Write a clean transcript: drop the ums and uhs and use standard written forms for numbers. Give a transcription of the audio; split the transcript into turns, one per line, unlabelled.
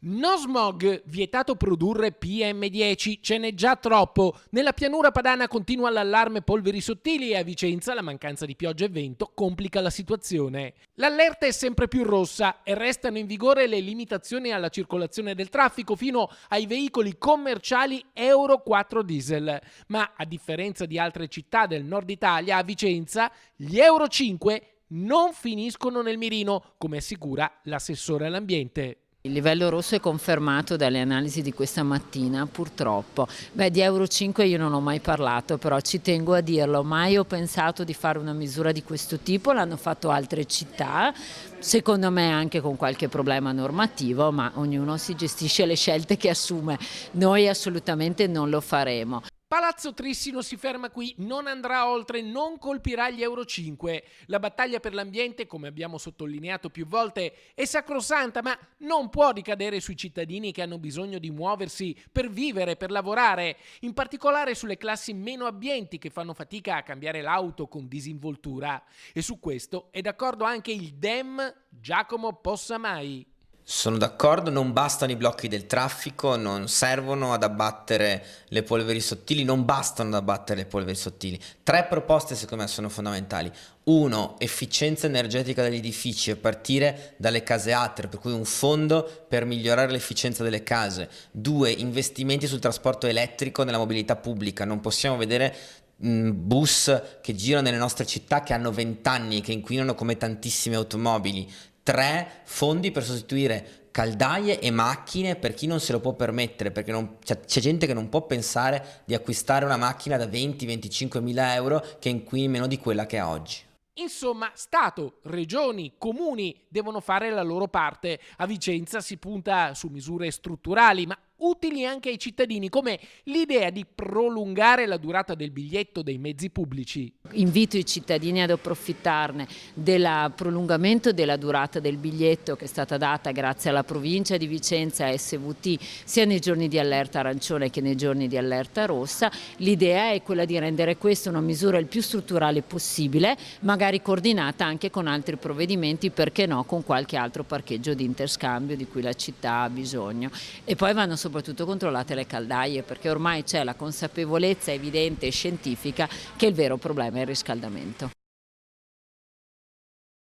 No smog, vietato produrre PM10, ce n'è già troppo. Nella pianura padana continua l'allarme polveri sottili e a Vicenza la mancanza di pioggia e vento complica la situazione. L'allerta è sempre più rossa e restano in vigore le limitazioni alla circolazione del traffico fino ai veicoli commerciali Euro 4 diesel. Ma a differenza di altre città del nord Italia, a Vicenza gli Euro 5 non finiscono nel mirino, come assicura l'assessore all'ambiente.
Il livello rosso è confermato dalle analisi di questa mattina, purtroppo. Di Euro 5 io non ho mai parlato, però ci tengo a dirlo. Mai ho pensato di fare una misura di questo tipo, l'hanno fatto altre città, secondo me anche con qualche problema normativo, ma ognuno si gestisce le scelte che assume. Noi assolutamente non lo faremo.
Palazzo Trissino si ferma qui, non andrà oltre, non colpirà gli Euro 5. La battaglia per l'ambiente, come abbiamo sottolineato più volte, è sacrosanta, ma non può ricadere sui cittadini che hanno bisogno di muoversi per vivere, per lavorare, in particolare sulle classi meno abbienti che fanno fatica a cambiare l'auto con disinvoltura. E su questo è d'accordo anche il Dem Giacomo Possamai.
Sono d'accordo, non bastano i blocchi del traffico, non servono ad abbattere le polveri sottili, non bastano ad abbattere le polveri sottili. 3 proposte secondo me sono fondamentali. 1. Efficienza energetica degli edifici a partire dalle case altre, per cui un fondo per migliorare l'efficienza delle case. 2. Investimenti sul trasporto elettrico nella mobilità pubblica. Non possiamo vedere bus che girano nelle nostre città che hanno 20 anni e che inquinano come tantissime automobili. 3. Fondi per sostituire caldaie e macchine per chi non se lo può permettere, perché c'è gente che non può pensare di acquistare una macchina da 20-25 mila euro che inquini meno di quella che ha oggi.
Insomma, Stato, regioni, comuni devono fare la loro parte. A Vicenza si punta su misure strutturali, ma utili anche ai cittadini, come l'idea di prolungare la durata del biglietto dei mezzi pubblici.
Invito i cittadini ad approfittarne del prolungamento della durata del biglietto che è stata data grazie alla provincia di Vicenza e SVT sia nei giorni di allerta arancione che nei giorni di allerta rossa. L'idea è quella di rendere questa una misura il più strutturale possibile, magari coordinata anche con altri provvedimenti, perché no, con qualche altro parcheggio di interscambio di cui la città ha bisogno. E poi vanno soprattutto controllate le caldaie, perché ormai c'è la consapevolezza evidente e scientifica che il vero problema è il riscaldamento.